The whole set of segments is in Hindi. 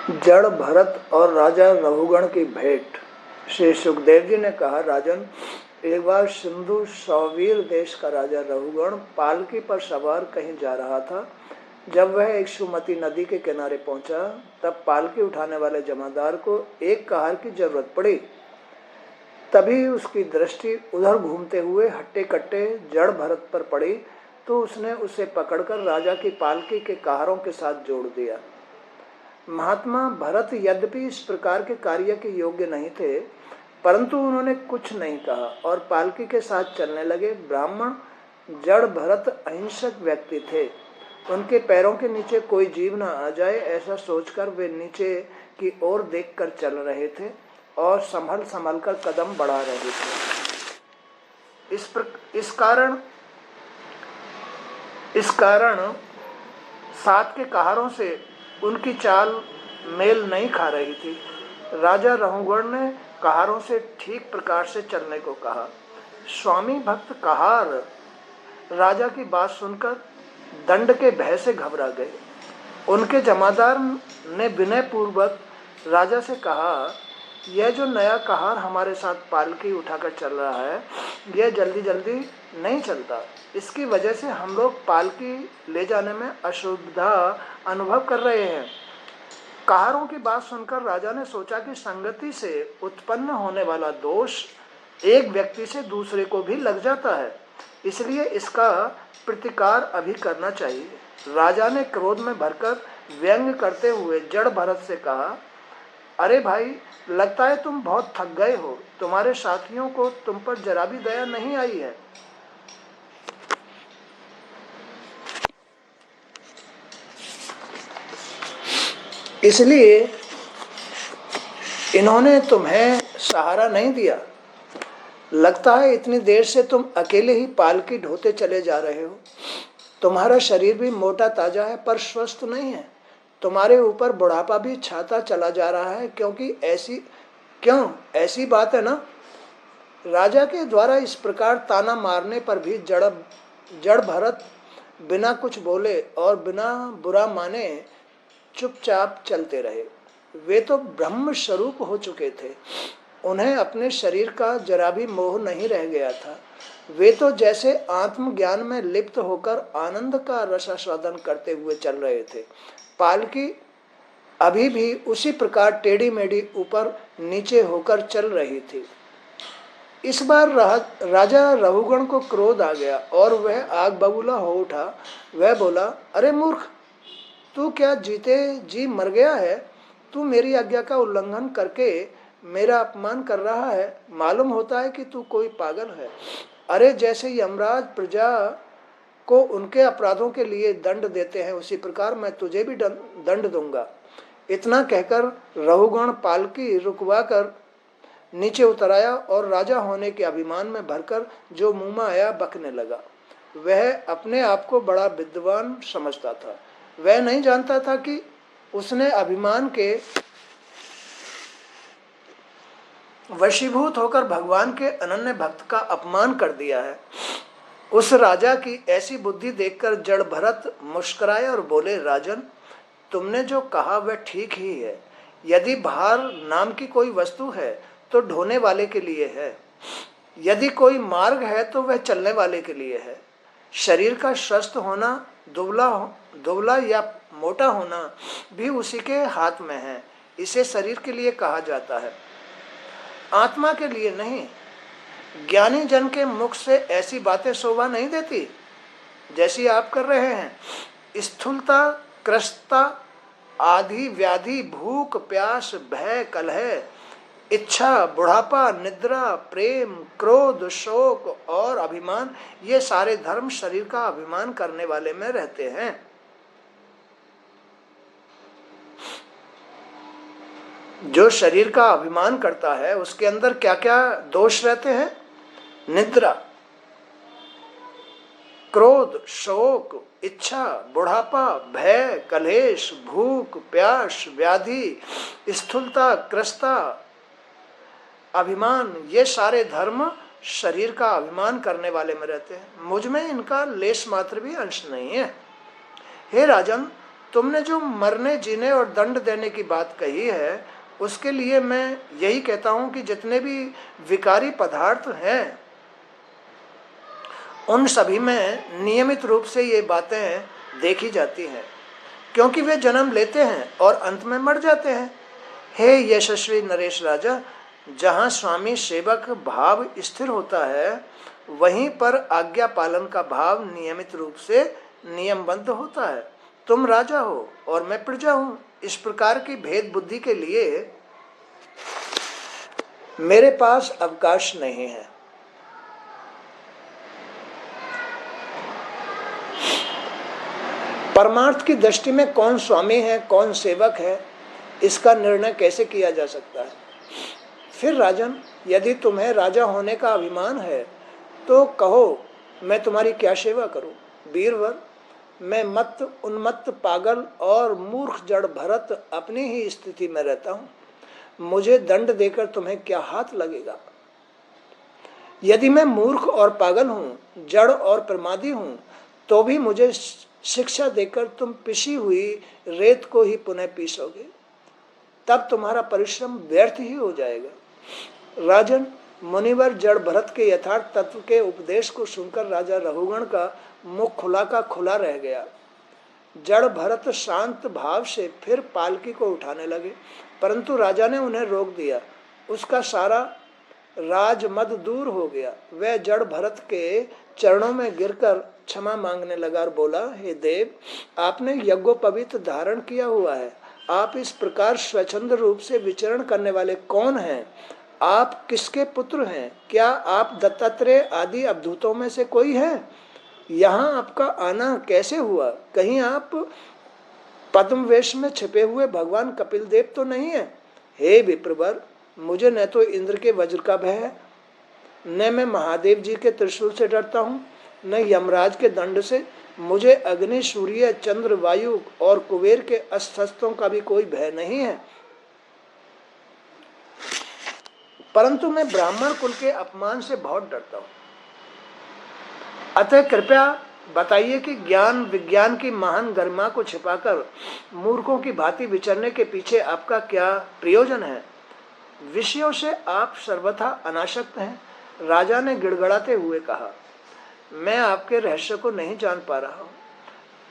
जड़ भरत और राजा रघुगण की भेंट। श्री सुखदेव जी ने कहा, राजन, एक बार सिंधु सौवीर देश का राजा रघुगण पालकी पर सवार कहीं जा रहा था। जब वह एक सुमति नदी के किनारे पहुंचा, तब पालकी उठाने वाले जमादार को एक कहार की जरूरत पड़ी। तभी उसकी दृष्टि उधर घूमते हुए हट्टे कट्टे जड़ भरत पर पड़ी, तो उसने उसे पकड़कर राजा की पालकी के कहारों के साथ जोड़ दिया। महात्मा भरत यद्यपि इस प्रकार के कार्य के योग्य नहीं थे, परंतु उन्होंने कुछ नहीं कहा और पालकी के साथ चलने लगे। ब्राह्मण जड़ भरत अहिंसक व्यक्ति थे। उनके पैरों के नीचे कोई जीव न आ जाए, ऐसा सोचकर वे नीचे की ओर देखकर चल रहे थे और संभल संभल कर कदम बढ़ा रहे थे। इस कारण साथ के कहारों से उनकी चाल मेल नहीं खा रही थी। राजा रघुगण ने कहारों से ठीक प्रकार से चलने को कहा। स्वामी भक्त कहार राजा की बात सुनकर दंड के भय से घबरा गए। उनके जमादार ने विनय पूर्वक राजा से कहा, यह जो नया कहार हमारे साथ पालकी उठाकर चल रहा है, यह जल्दी जल्दी नहीं चलता। इसकी वजह से हम लोग पालकी ले जाने में असुविधा अनुभव कर रहे हैं। कहारों की बात सुनकर राजा ने सोचा कि संगति से उत्पन्न होने वाला दोष एक व्यक्ति से दूसरे को भी लग जाता है, इसलिए इसका प्रतिकार अभी करना चाहिए। राजा ने क्रोध में भरकर व्यंग करते हुए जड़ भरत से कहा, अरे भाई, लगता है तुम बहुत थक गए हो। तुम्हारे साथियों को तुम पर जरा भी दया नहीं आई है। इसलिए इन्होंने तुम्हें सहारा नहीं दिया। लगता है इतनी देर से तुम अकेले ही पालकी ढोते चले जा रहे हो। तुम्हारा शरीर भी मोटा ताजा है, पर स्वस्थ नहीं है। तुम्हारे ऊपर बुढ़ापा भी छाता चला जा रहा है, क्योंकि ऐसी बात है ना। राजा के द्वारा इस प्रकार ताना मारने पर भी जड़ भरत बिना कुछ बोले और बिना बुरा माने चुपचाप चलते रहे। वे तो ब्रह्म स्वरूप हो चुके थे। उन्हें अपने शरीर का जरा भी मोह नहीं रह गया था। वे तो जैसे आत्मज्ञान में लिप्त होकर आनंद का रसास्वादन करते हुए चल रहे थे। पालकी अभी भी उसी प्रकार टेढ़ी मेढ़ी ऊपर नीचे होकर चल रही थी। इस बार राजा रघुगण को क्रोध आ गया और वह आग बबूला हो उठा। वह बोला, अरे मूर्ख, तू क्या जीते जी मर गया है? तू मेरी आज्ञा का उल्लंघन करके मेरा अपमान कर रहा है। मालूम होता है कि तू कोई पागल है। अरे, जैसे यमराज प्रजा को उनके अपराधों के लिए दंड देते हैं, उसी प्रकार मैं तुझे भी दंड दूंगा। इतना कहकर रघुगण पालकी रुकवा कर नीचे उतर आया और राजा होने के अभिमान में भरकर जो मुंह में आया बकने लगा। वह अपने आप को बड़ा विद्वान समझता था। वह नहीं जानता था कि उसने अभिमान के वशीभूत होकर भगवान के अनन्य भक्त का अपमान कर दिया है। उस राजा की ऐसी बुद्धि देखकर जड़ भरत मुस्कुराए और बोले, राजन, तुमने जो कहा वह ठीक ही है। यदि भार नाम की कोई वस्तु है तो ढोने वाले के लिए है। यदि कोई मार्ग है तो वह चलने वाले के लिए है। शरीर का स्वस्थ होना, दुबला या मोटा होना भी उसी के हाथ में है। इसे शरीर के लिए कहा जाता है, आत्मा के लिए नहीं। ज्ञानी जन के मुख से ऐसी बातें शोभा नहीं देती जैसी आप कर रहे हैं। स्थूलता, कृशता, आदि व्याधि, भूख प्यास, भय, कलह, इच्छा, बुढ़ापा, निद्रा, प्रेम, क्रोध, शोक और अभिमान, ये सारे धर्म शरीर का अभिमान करने वाले में रहते हैं। जो शरीर का अभिमान करता है उसके अंदर क्या क्या दोष रहते हैं? निद्रा, क्रोध, शोक, इच्छा, बुढ़ापा, भय, कलेश, भूख, प्यास, व्याधि, स्थूलता, कृशता, अभिमान, ये सारे धर्म शरीर का अभिमान करने वाले में रहते हैं। मुझ में इनका लेश मात्र भी अंश नहीं है। हे राजन, तुमने जो मरने जीने और दंड देने की बात कही है, उसके लिए मैं यही कहता हूं कि जितने भी विकारी पदार्थ हैं उन सभी में नियमित रूप से ये बातें देखी जाती हैं, क्योंकि वे जन्म लेते हैं और अंत में मर जाते हैं। हे यशस्वी नरेश राजा, जहाँ स्वामी सेवक भाव स्थिर होता है वहीं पर आज्ञा पालन का भाव नियमित रूप से नियमबद्ध होता है। तुम राजा हो और मैं प्रजा हूँ। इस प्रकार की भेद बुद्धि के लिए मेरे पास अवकाश नहीं है। परमार्थ की दृष्टि में कौन स्वामी है कौन सेवक है, इसका निर्णय कैसे किया जा सकता है? फिर राजन, यदि तुम्हें राजा होने का अभिमान है तो कहो, मैं तुम्हारी क्या सेवा करूं? वीरवर, मैं मत उन्मत्त पागल और मूर्ख जड़ भरत अपनी ही स्थिति में रहता हूं। मुझे दंड देकर तुम्हें क्या हाथ लगेगा? यदि मैं मूर्ख और पागल हूं, जड़ और प्रमादी हूं, तो भी मुझे शिक्षा देकर तुम पिसी हुई रेत को ही पुनः पीसोगे। तब तुम्हारा परिश्रम व्यर्थ ही हो जाएगा। राजन, मुनिवर जड़ भरत के यथार्थ तत्व के उपदेश को सुनकर राजा रघुगण का मुख खुला का खुला रह गया। जड़ भरत शांत भाव से फिर पालकी को उठाने लगे, परंतु राजा ने उन्हें रोक दिया। उसका सारा राजमद दूर हो गया। वह जड़ भरत के चरणों में गिरकर क्षमा मांगने लगा और बोला, हे देव, आपने यज्ञोपवीत धारण किया हुआ है। आप इस प्रकार स्वच्छंद रूप से विचरण करने वाले कौन हैं? आप किसके पुत्र हैं? क्या आप दत्तात्रेय आदि अवधूतों में से कोई हैं? यहाँ आपका आना कैसे हुआ? कहीं आप पद्म वेश में छिपे हुए भगवान कपिल देव तो नहीं है? हे विप्रवर, मुझे न तो इंद्र के वज्र का भय है, न मैं महादेव जी के त्रिशूल से डरता हूँ, न यमराज के दंड से। मुझे अग्नि, सूर्य, चंद्र, वायु और कुबेर के अस्त्रों का भी कोई भय नहीं है, परंतु मैं ब्राह्मण कुल के अपमान से बहुत डरता हूँ। अतः कृपया बताइए कि ज्ञान विज्ञान की महान गरिमा को छिपाकर मूर्खों की भांति विचरने के पीछे आपका क्या प्रयोजन है? विषयों से आप सर्वथा अनासक्त हैं। राजा ने गिड़गड़ाते हुए कहा, मैं आपके रहस्य को नहीं जान पा रहा हूँ।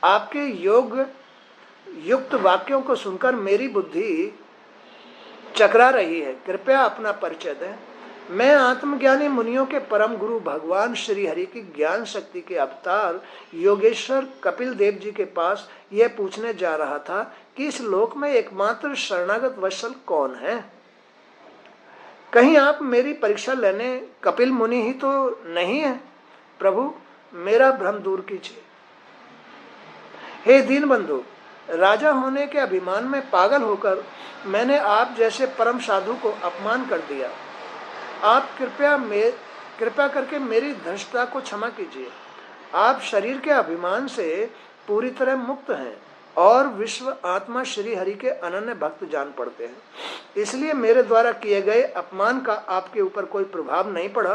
आपके योग युक्त वाक्यों को सुनकर मेरी बुद्धि चकरा रही है। कृपया अपना परिचय दें। मैं आत्मज्ञानी मुनियों के परम गुरु भगवान श्री हरि की ज्ञान शक्ति के अवतार योगेश्वर कपिल देव जी के पास यह पूछने जा रहा था कि इस लोक में एकमात्र शरणागत वत्सल कौन है? कहीं आप मेरी परीक्षा लेने कपिल मुनि ही तो नहीं है? प्रभु, मेरा भ्रम दूर कीजिए। हे दीनबंधु, राजा होने के अभिमान में पागल होकर मैंने आप जैसे परम साधु को अपमान कर दिया। आप कृपया करके मेरी धृष्टता को क्षमा कीजिए। आप शरीर के अभिमान से पूरी तरह मुक्त हैं और विश्व आत्मा श्री हरि के अनन्य भक्त जान पड़ते हैं। इसलिए मेरे द्वारा किए गए अपमान का आपके ऊपर कोई प्रभाव नहीं पड़ा,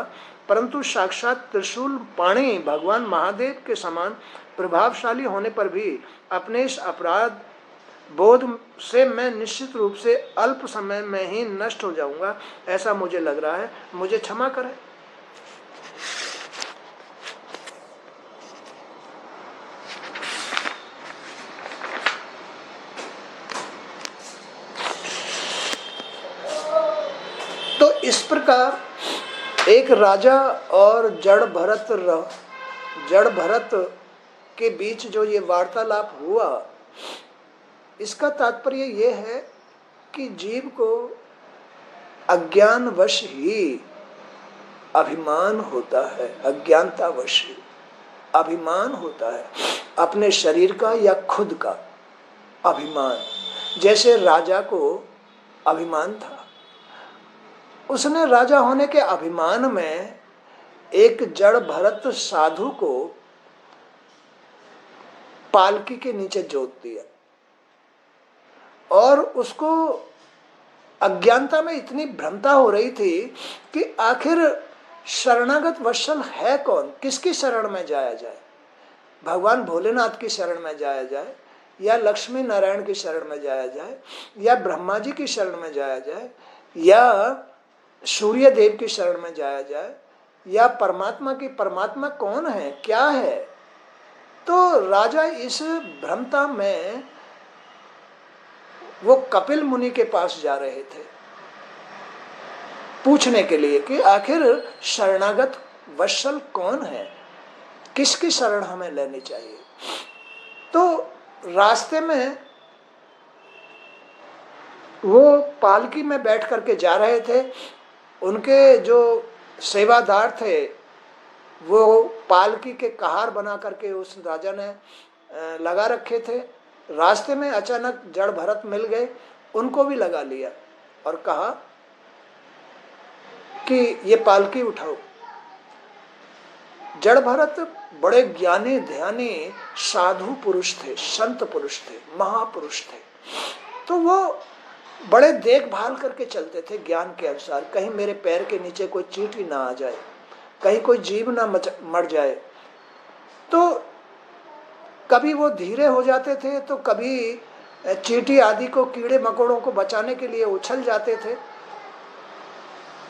परंतु साक्षात त्रिशूल पाणी भगवान महादेव के समान प्रभावशाली होने पर भी अपने इस अपराध बोध से मैं निश्चित रूप से अल्प समय में ही नष्ट हो जाऊंगा, ऐसा मुझे लग रहा है। मुझे क्षमा करें। तो इस प्रकार एक राजा और जड़ भरत के बीच जो ये वार्तालाप हुआ, इसका तात्पर्य ये है कि जीव को अज्ञानवश ही अभिमान होता है, अज्ञानतावश ही अभिमान होता है अपने शरीर का या खुद का अभिमान। जैसे राजा को अभिमान था, उसने राजा होने के अभिमान में एक जड़ भरत साधु को पालकी के नीचे जोत दिया और उसको अज्ञानता में इतनी भ्रमता हो रही थी कि आखिर शरणागत वत्सल है कौन, किसकी शरण में जाया जाए? भगवान भोलेनाथ की शरण में जाया जाए या लक्ष्मी नारायण की शरण में जाया जाए, या ब्रह्मा जी की शरण में जाया जाए, या सूर्य देव की शरण में जाया जाए, या परमात्मा की, परमात्मा कौन है, क्या है। तो राजा इस भ्रमता में वो कपिल मुनि के पास जा रहे थे पूछने के लिए कि आखिर शरणागत वत्सल कौन है, किसकी शरण हमें लेनी चाहिए। तो रास्ते में वो पालकी में बैठ करके जा रहे थे, उनके जो सेवादार थे वो पालकी के कहार बना करके उस राजा ने लगा रखे थे। रास्ते में अचानक जड़ भरत मिल गए, उनको भी लगा लिया और कहा कि ये पालकी उठाओ। जड़ भरत बड़े ज्ञानी ध्यानी साधु पुरुष थे, संत पुरुष थे, महापुरुष थे। तो वो बड़े देखभाल करके चलते थे ज्ञान के अनुसार, कहीं मेरे पैर के नीचे कोई चींटी ना आ जाए, कहीं कोई जीव ना मर जाए। तो कभी वो धीरे हो जाते थे, तो कभी चींटी आदि को, कीड़े मकोड़ों को बचाने के लिए उछल जाते थे,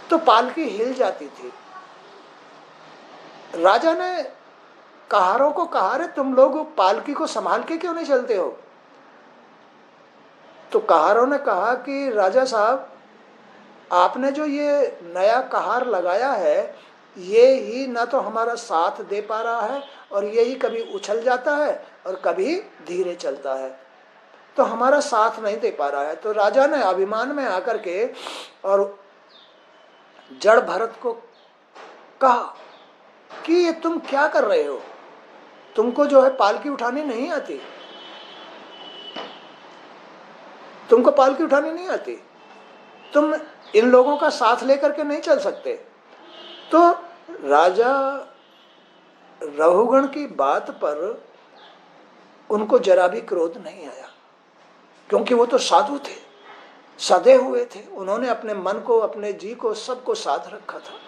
तो पालकी हिल जाती थी। राजा ने कहारों को कहा, रे तुम लोग पालकी को संभाल के क्यों नहीं चलते हो। तो कहारों ने कहा कि राजा साहब, आपने जो ये नया कहार लगाया है, ये ही ना तो हमारा साथ दे पा रहा है, और ये ही कभी उछल जाता है और कभी धीरे चलता है, तो हमारा साथ नहीं दे पा रहा है। तो राजा ने अभिमान में आकर के और जड़ भरत को कहा कि ये तुम क्या कर रहे हो, तुमको जो है पालकी उठानी नहीं आती, तुमको पालकी उठानी नहीं आती, तुम इन लोगों का साथ लेकर के नहीं चल सकते। तो राजा रहुगण की बात पर उनको जरा भी क्रोध नहीं आया, क्योंकि वो तो साधु थे, सदे हुए थे। उन्होंने अपने मन को, अपने जी को, सबको साथ रखा था,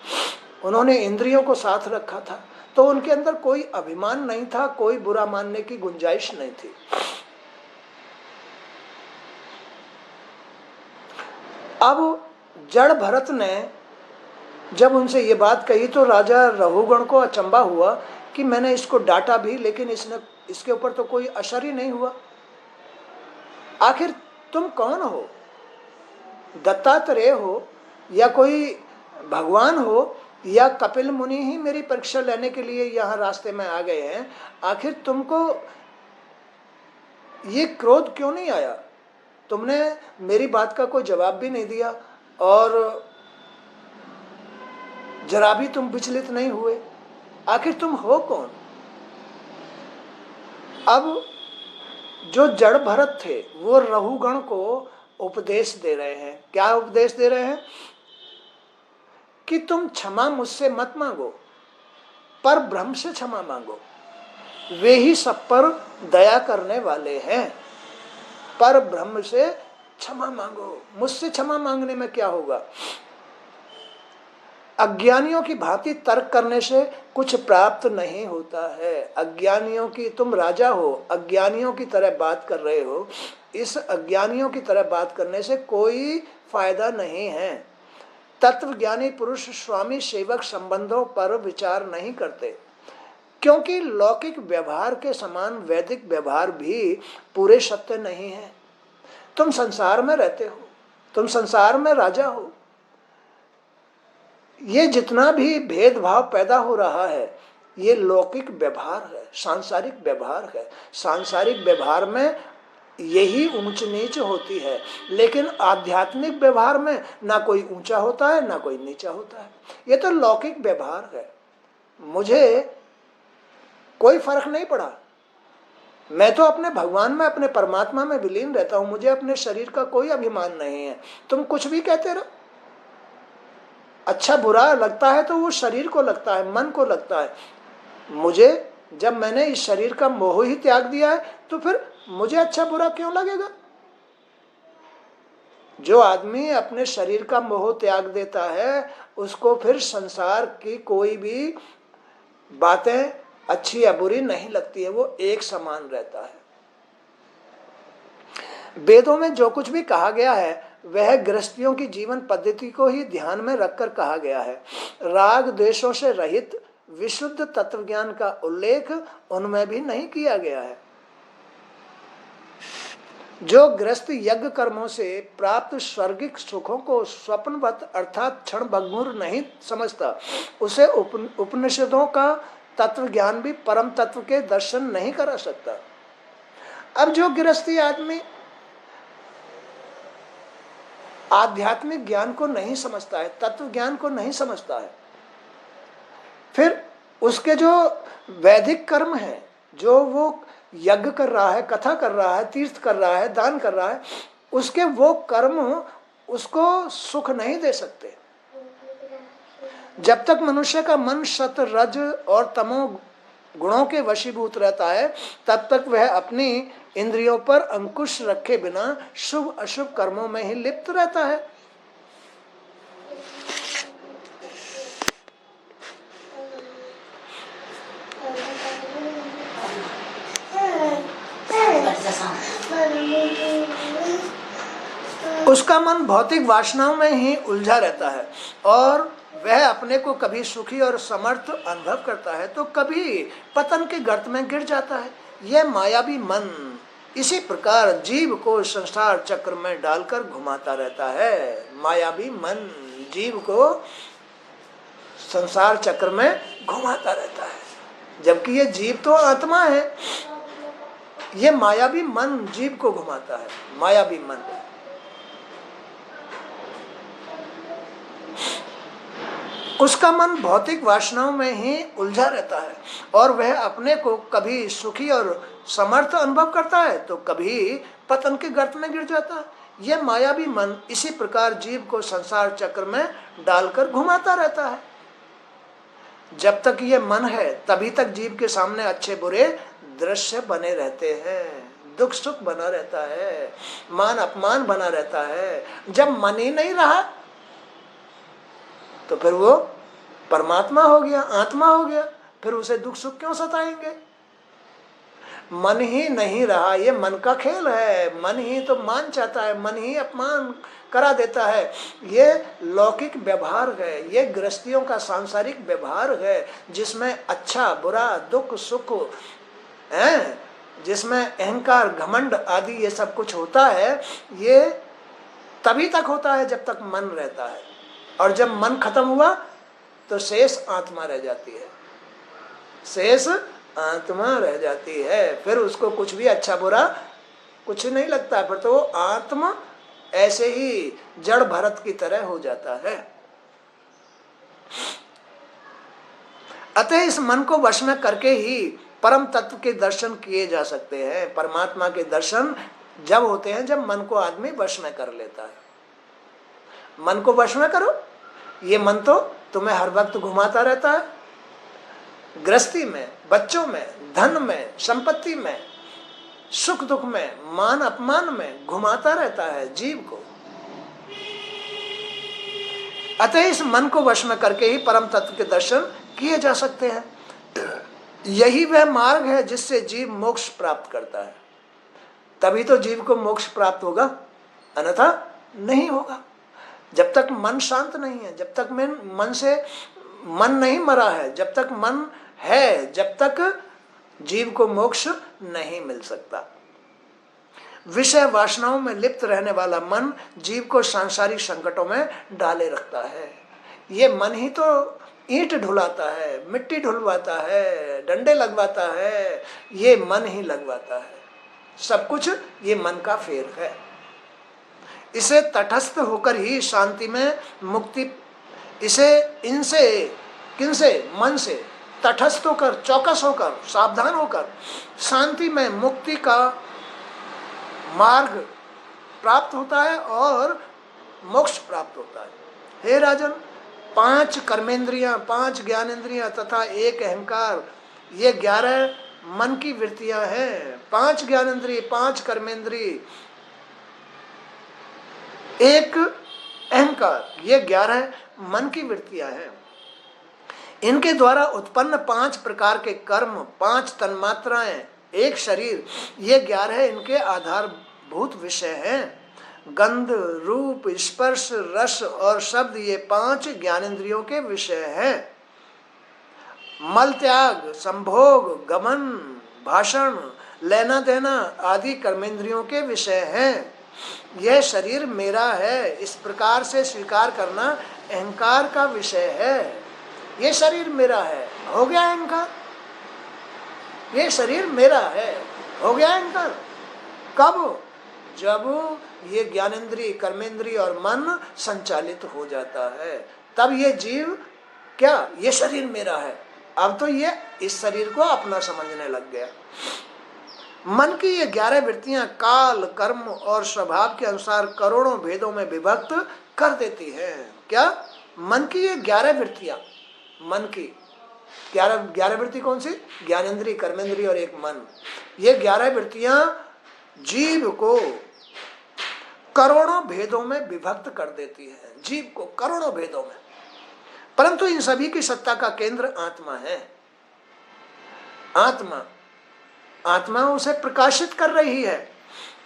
उन्होंने इंद्रियों को साथ रखा था। तो उनके अंदर कोई अभिमान नहीं था, कोई बुरा मानने की गुंजाइश नहीं थी। अब जड़ भरत ने जब उनसे ये बात कही, तो राजा रहुगण को अचंबा हुआ कि मैंने इसको डांटा भी, लेकिन इसके ऊपर तो कोई असर ही नहीं हुआ। आखिर तुम कौन हो, दत्तात्रेय हो या कोई भगवान हो, या कपिल मुनि ही मेरी परीक्षा लेने के लिए यहाँ रास्ते में आ गए हैं। आखिर तुमको ये क्रोध क्यों नहीं आया, तुमने मेरी बात का कोई जवाब भी नहीं दिया, और जरा भी तुम विचलित नहीं हुए। आखिर तुम हो कौन। अब जो जड़ भरत थे वो रहुगण को उपदेश दे रहे हैं। क्या उपदेश दे रहे हैं कि तुम क्षमा मुझसे मत मांगो, पर ब्रह्म से क्षमा मांगो, वे ही सब पर दया करने वाले हैं। पर ब्रह्म से क्षमा मांगो। मुझसे क्षमा मांगने में क्या होगा, अज्ञानियों की भांति तर्क करने से कुछ प्राप्त नहीं होता है। अज्ञानियों की, तुम राजा हो, अज्ञानियों की तरह बात कर रहे हो, इस अज्ञानियों की तरह बात करने से कोई फायदा नहीं है। तत्वज्ञानी पुरुष स्वामी सेवक संबंधों पर विचार नहीं करते, क्योंकि लौकिक व्यवहार के समान वैदिक व्यवहार भी पूरे सत्य नहीं है। तुम संसार में रहते हो, तुम संसार में राजा हो। ये जितना भी भेदभाव पैदा हो रहा है, ये लौकिक व्यवहार है, सांसारिक व्यवहार है। सांसारिक व्यवहार में यही ऊंच नीच होती है, लेकिन आध्यात्मिक व्यवहार में ना कोई ऊंचा होता है ना कोई नीचा होता है। ये तो लौकिक व्यवहार है। मुझे कोई फर्क नहीं पड़ा, मैं तो अपने भगवान में, अपने परमात्मा में विलीन रहता हूं। मुझे अपने शरीर का कोई अभिमान नहीं है। तुम कुछ भी कहते रहो, अच्छा बुरा लगता है तो वो शरीर को लगता है, मन को लगता है। मुझे, जब मैंने इस शरीर का मोह ही त्याग दिया है, तो फिर मुझे अच्छा बुरा क्यों लगेगा। जो आदमी अपने शरीर का मोह त्याग देता है, उसको फिर संसार की कोई भी बातें अच्छी या बुरी नहीं लगती है, वो एक समान रहता है। वेदों में जो कुछ भी कहा गया है वह गृहस्थियों की जीवन पद्धति को ही ध्यान में रखकर कहा गया है। राग द्वेषों से रहित विशुद्ध तत्व ज्ञान का उल्लेख उनमें भी नहीं किया गया है। जो गृहस्थ यज्ञ कर्मों से प्राप्त स्वर्गिक सुखों को स्वप्नवत अर्थात क्षण भंगुर नहीं समझता, उसे उपनिषदों का तत्व ज्ञान भी परम तत्व के दर्शन नहीं करा सकता। अब जो गृहस्थी आदमी आध्यात्मिक ज्ञान को नहीं समझता है, तत्व ज्ञान को नहीं समझता है, फिर उसके जो वैदिक कर्म है, जो वो यज्ञ कर रहा है, कथा कर रहा है, तीर्थ कर रहा है, दान कर रहा है, उसके वो कर्म उसको सुख नहीं दे सकते। जब तक मनुष्य का मन सत रज और तमो गुणों के वशीभूत रहता है, तब तक वह अपनी इंद्रियों पर अंकुश रखे बिना शुभ अशुभ कर्मों में ही लिप्त रहता है। उसका मन भौतिक वासनाओं में ही उलझा रहता है और वह अपने को कभी सुखी और समर्थ अनुभव करता है तो कभी पतन के गर्त में गिर जाता है। यह मायावी मन इसी प्रकार जीव को संसार चक्र में डालकर घुमाता रहता है। मायावी मन जीव को संसार चक्र में घुमाता रहता है, जबकि ये जीव तो आत्मा है। ये मायावी मन जीव को घुमाता है। मायावी मन उसका मन भौतिक वासनाओं में ही उलझा रहता है और वह अपने को कभी सुखी और समर्थ अनुभव करता है तो कभी पतन के गर्त में गिर जाता है। यह मायावी मन इसी प्रकार जीव को संसार चक्र में डालकर घुमाता रहता है। जब तक ये मन है तभी तक जीव के सामने अच्छे बुरे दृश्य बने रहते हैं, दुख सुख बना रहता है, मान अपमान बना रहता है। जब मन ही नहीं रहा तो फिर वो परमात्मा हो गया, आत्मा हो गया, फिर उसे दुख सुख क्यों सताएंगे? मन ही नहीं रहा, ये मन का खेल है। मन ही तो मान चाहता है, मन ही अपमान करा देता है। ये लौकिक व्यवहार है, ये गृहस्थियों का सांसारिक व्यवहार है, जिसमें अच्छा बुरा दुख सुख है, जिसमें अहंकार घमंड आदि ये सब कुछ होता है। ये तभी तक होता है जब तक मन रहता है, और जब मन खत्म हुआ तो शेष आत्मा रह जाती है। शेष आत्मा रह जाती है, फिर उसको कुछ भी अच्छा बुरा कुछ नहीं लगता, फिर तो आत्मा ऐसे ही जड़ भरत की तरह हो जाता है। अतः इस मन को वश में करके ही परम तत्व के दर्शन किए जा सकते हैं। परमात्मा के दर्शन जब होते हैं जब मन को आदमी वश में कर लेता है। मन को वश में करो, ये मन तो तुम्हें हर वक्त घुमाता रहता है, गृहस्थी में, बच्चों में, धन में, संपत्ति में, सुख दुख में, मान अपमान में घुमाता रहता है जीव को। अतः इस मन को वश में करके ही परम तत्व के दर्शन किए जा सकते हैं। यही वह मार्ग है जिससे जीव मोक्ष प्राप्त करता है। तभी तो जीव को मोक्ष प्राप्त होगा, अन्यथा नहीं होगा। जब तक मन शांत नहीं है, जब तक मन नहीं मरा है, जब तक मन है, जब तक जीव को मोक्ष नहीं मिल सकता। विषय वासनाओं में लिप्त रहने वाला मन जीव को सांसारिक संकटों में डाले रखता है। ये मन ही तो ईंट ढुलाता है, मिट्टी ढुलवाता है, डंडे लगवाता है, ये मन ही लगवाता है। सब कुछ ये मन का फेर है। इसे तटस्थ होकर ही शांति में मुक्ति, किनसे मन से तटस्थ होकर, चौकस होकर, सावधान होकर शांति में मुक्ति का मार्ग प्राप्त होता है और मोक्ष प्राप्त होता है। हे राजन, 5 कर्मेंद्रियां, 5 ज्ञानेंद्रियां तथा 1 अहंकार, ये 11 मन की वृत्तियां हैं। 5 ज्ञानेंद्रिय, 5 कर्मेंद्रिय, 1 अहंकार, ये 11 मन की वृत्तियां हैं। इनके द्वारा उत्पन्न 5 प्रकार के कर्म, 5 तन्मात्राएं, 1 शरीर, ये 11 इनके आधार भूत विषय हैं। गंध, रूप, स्पर्श, रस और शब्द, ये 5 ज्ञानेंद्रियों के विषय हैं। मल त्याग, संभोग, गमन, भाषण, लेना देना आदि कर्मेंद्रियों के विषय हैं। यह शरीर मेरा है, इस प्रकार से स्वीकार करना अहंकार का विषय है। ये शरीर मेरा है, हो गया अहंकार। ये शरीर मेरा है, हो गया अहंकार। कब? जब ये ज्ञानेंद्रिय, कर्मेंद्रिय और मन संचालित हो जाता है, तब ये जीव क्या, ये शरीर मेरा है, अब तो ये इस शरीर को अपना समझने लग गया। मन की ये 11 वृत्तियां काल, कर्म और स्वभाव के अनुसार करोड़ों भेदों में विभक्त कर देती है। क्या? मन की ये 11 वृत्तियां, मन की 11 वृत्ति कौन सी? ज्ञानेंद्रिय, कर्मेंद्रिय और एक मन। ये 11 वृत्तियां जीव को करोड़ों भेदों में विभक्त कर देती है, जीव को करोड़ों भेदों में। परंतु इन सभी की सत्ता का केंद्र आत्मा है। आत्मा, आत्मा उसे प्रकाशित कर रही है,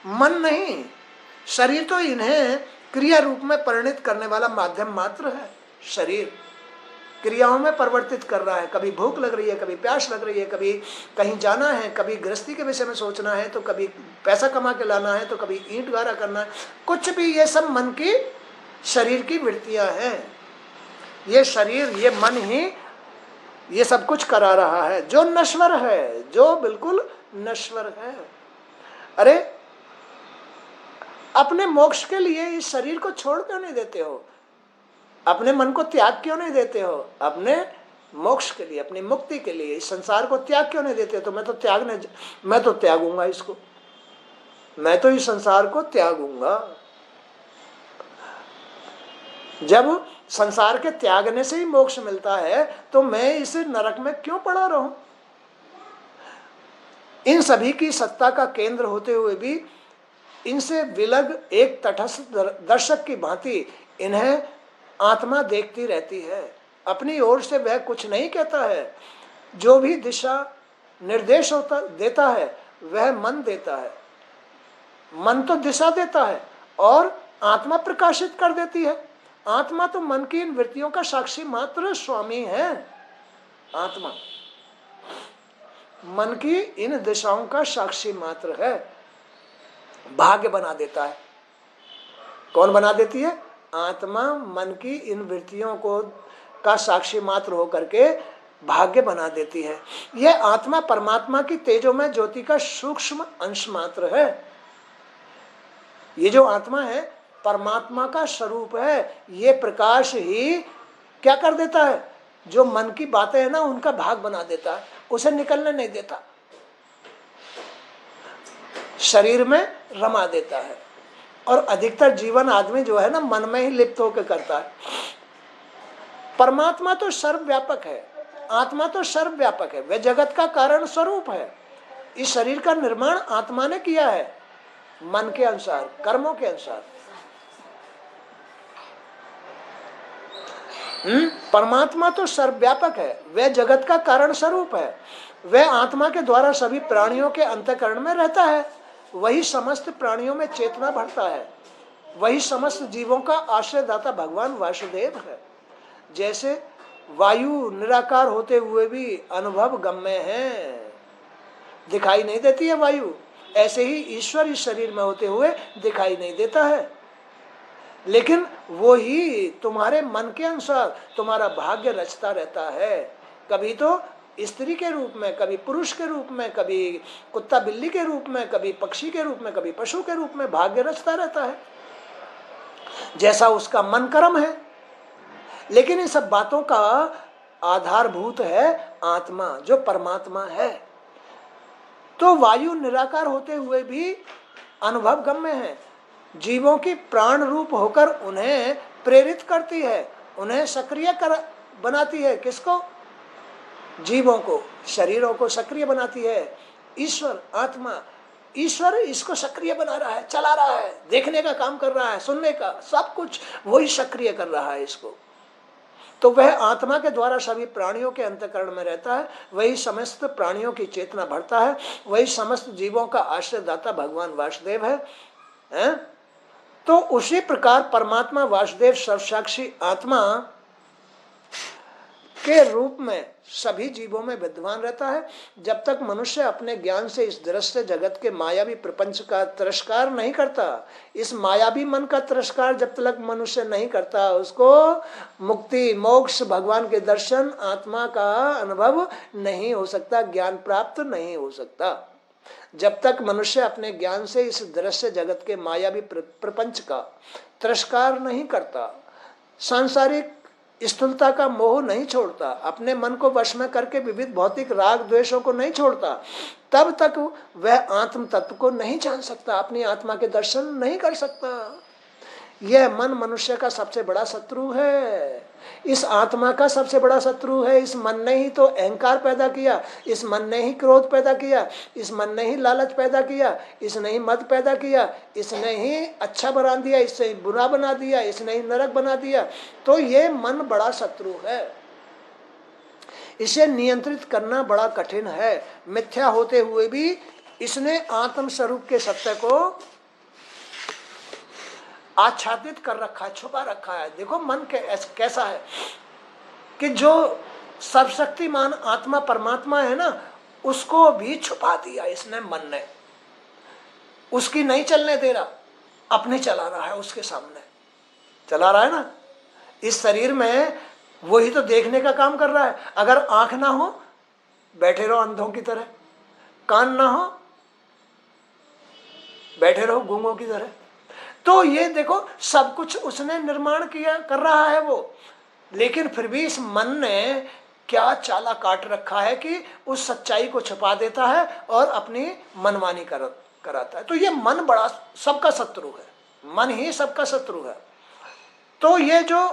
मन नहीं। शरीर तो इन्हें क्रिया रूप में परिणित करने वाला माध्यम मात्र है। शरीर क्रियाओं में परिवर्तित कर रहा है। कभी भूख लग रही है, कभी प्यास लग रही है, कभी कहीं जाना है, कभी गृहस्थी के विषय में सोचना है, तो कभी पैसा कमा के लाना है, तो कभी ईंट गारा करना है। कुछ भी, ये सब मन की, शरीर की वृत्तियां हैं। ये शरीर, ये मन ही ये सब कुछ करा रहा है, जो नश्वर है, जो बिल्कुल नश्वर है। अरे अपने मोक्ष के लिए इस शरीर को छोड़ क्यों नहीं देते हो? अपने मन को त्याग क्यों नहीं देते हो? अपने मोक्ष के लिए, अपनी मुक्ति के लिए इस संसार को त्याग क्यों नहीं देते हो? तो मैं तो त्यागूंगा इसको, मैं तो इस संसार को त्यागूंगा। जब संसार के त्यागने से ही मोक्ष मिलता है, तो मैं इस नरक में क्यों पड़ा रहूं? इन सभी की सत्ता का केंद्र होते हुए भी इनसे विलग एक तटस्थ दर्शक की भांति इन्हें आत्मा देखती रहती है। अपनी ओर से वह कुछ नहीं कहता है। जो भी दिशा निर्देश देता है वह मन देता है। मन तो दिशा देता है और आत्मा प्रकाशित कर देती है। आत्मा तो मन की इन वृत्तियों का साक्षी मात्र स्वामी है। आत्मा मन की इन दिशाओं का साक्षी मात्र है। भाग्य बना देता है। कौन बना देती है? आत्मा मन की इन वृत्तियों को का साक्षी मात्र होकर के भाग्य बना देती है। यह आत्मा परमात्मा की तेजोमय ज्योति का सूक्ष्म अंश मात्र है। ये जो आत्मा है परमात्मा का स्वरूप है। ये प्रकाश ही क्या कर देता है? जो मन की बातें है ना, उनका भाग बना देता है, उसे निकलने नहीं देता, शरीर में रमा देता है। और अधिकतर जीवन आदमी जो है ना, मन में ही लिप्त होकर करता है। परमात्मा तो सर्वव्यापक है, आत्मा तो सर्वव्यापक है, वह जगत का कारण स्वरूप है। इस शरीर का निर्माण आत्मा ने किया है, मन के अनुसार, कर्मों के अनुसार। परमात्मा तो सर्वव्यापक है, वह जगत का कारण स्वरूप है। वह आत्मा के द्वारा सभी प्राणियों के अंतःकरण में रहता है। वही समस्त प्राणियों में चेतना भरता है। वही समस्त जीवों का आश्रयदाता भगवान वासुदेव है। जैसे वायु निराकार होते हुए भी अनुभव गम्य है, दिखाई नहीं देती है वायु, ऐसे ही ईश्वर इस शरीर में होते हुए दिखाई नहीं देता है। लेकिन वो ही तुम्हारे मन के अनुसार तुम्हारा भाग्य रचता रहता है। कभी तो स्त्री के रूप में, कभी पुरुष के रूप में, कभी कुत्ता बिल्ली के रूप में, कभी पक्षी के रूप में, कभी पशु के रूप में भाग्य रचता रहता है, जैसा उसका मन कर्म है। लेकिन इन सब बातों का आधारभूत है आत्मा, जो परमात्मा है। तो वायु निराकार होते हुए भी अनुभव गम्य है, जीवों की प्राण रूप होकर उन्हें प्रेरित करती है, उन्हें सक्रिय बनाती है। किसको? जीवों को, शरीरों को सक्रिय बनाती है। ईश्वर, आत्मा, ईश्वर इसको सक्रिय बना रहा है, चला रहा है, देखने का काम कर रहा है, सुनने का, सब कुछ वही सक्रिय कर रहा है इसको। तो वह आत्मा के द्वारा सभी प्राणियों के अंतःकरण में रहता है। वही समस्त प्राणियों की चेतना भरता है। वही समस्त जीवों का आश्रयदाता भगवान वासुदेव है। है। तो उसी प्रकार परमात्मा वासुदेव सर्वसाक्षी आत्मा के रूप में सभी जीवों में विद्यमान रहता है। जब तक मनुष्य अपने ज्ञान से इस दृश्य जगत के मायावी प्रपंच का तिरस्कार नहीं करता, इस मायावी मन का तिरस्कार जब तक मनुष्य नहीं करता, उसको मुक्ति, मोक्ष, भगवान के दर्शन, आत्मा का अनुभव नहीं हो सकता, ज्ञान प्राप्त नहीं हो सकता। जब तक मनुष्य अपने ज्ञान से इस दृश्य जगत के मायावी प्रपंच का तिरस्कार नहीं करता, सांसारिक स्थूलता का मोह नहीं छोड़ता, अपने मन को वश में करके विविध भौतिक राग द्वेषों को नहीं छोड़ता, तब तक वह आत्म तत्व को नहीं जान सकता, अपनी आत्मा के दर्शन नहीं कर सकता। यह मन मनुष्य का सबसे बड़ा शत्रु है, इस आत्मा का सबसे बड़ा शत्रु है। इस मन ने ही तो अहंकार पैदा किया, इस मन ने ही क्रोध पैदा किया, इस मन ने ही लालच पैदा किया, इसने ही मद पैदा किया, इसने ही अच्छा बना दिया, इससे बुरा बना दिया, इसने ही नरक बना दिया। तो ये मन बड़ा शत्रु है, इसे नियंत्रित करना बड़ा कठिन है। मिथ्या होते हुए भी इसने आत्म स्वरूप के सत्य को आच्छादित कर रखा है, छुपा रखा है। देखो मन कैसा है कि जो सर्वशक्तिमान आत्मा परमात्मा है ना, उसको भी छुपा दिया इसने, मन ने। उसकी नहीं चलने दे रहा, अपने चला रहा है, उसके सामने चला रहा है ना। इस शरीर में वही तो देखने का काम कर रहा है। अगर आंख ना हो, बैठे रहो अंधों की तरह, कान ना हो, बैठे रहो गूंगों की तरह। तो ये देखो सब कुछ उसने निर्माण किया, कर रहा है वो, लेकिन फिर भी इस मन ने क्या चाला काट रखा है कि उस सच्चाई को छुपा देता है और अपनी मनमानी कराता है। तो ये मन बड़ा सबका शत्रु है, मन ही सबका शत्रु है। तो ये जो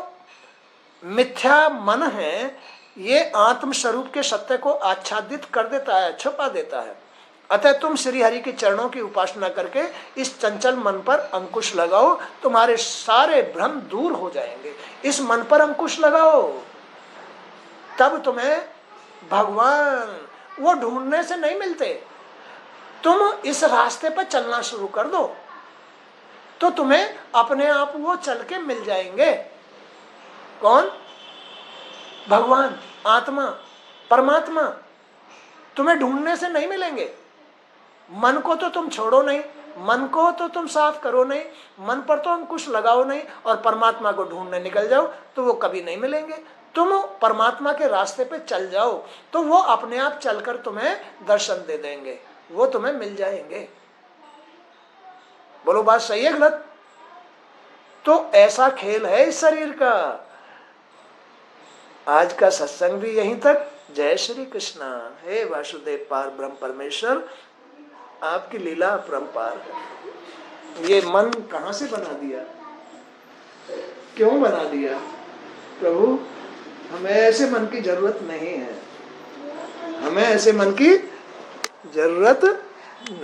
मिथ्या मन है, ये आत्म स्वरूप के सत्य को आच्छादित कर देता है, छुपा देता है। अतः तुम श्री हरि के चरणों की उपासना करके इस चंचल मन पर अंकुश लगाओ, तुम्हारे सारे भ्रम दूर हो जाएंगे। इस मन पर अंकुश लगाओ, तब तुम्हें भगवान वो ढूंढने से नहीं मिलते। तुम इस रास्ते पर चलना शुरू कर दो तो तुम्हें अपने आप वो चल के मिल जाएंगे। कौन? भगवान, आत्मा, परमात्मा तुम्हें ढूंढने से नहीं मिलेंगे। मन को तो तुम छोड़ो नहीं, मन को तो तुम साफ करो नहीं, मन पर तो अंकुश लगाओ नहीं, और परमात्मा को ढूंढने निकल जाओ तो वो कभी नहीं मिलेंगे। तुम परमात्मा के रास्ते पे चल जाओ तो वो अपने आप चलकर तुम्हें दर्शन दे देंगे, वो तुम्हें मिल जाएंगे। बोलो बात सही है गलत? तो ऐसा खेल है इस शरीर का। आज का सत्संग भी यहीं तक। जय श्री कृष्णा। हे वासुदेव पार ब्रह्म परमेश्वर, आपकी लीला अपरंपार है। ये मन कहाँ से बना दिया, क्यों बना दिया? प्रभु, हमें ऐसे मन की जरूरत नहीं है, हमें ऐसे मन की जरूरत नहीं।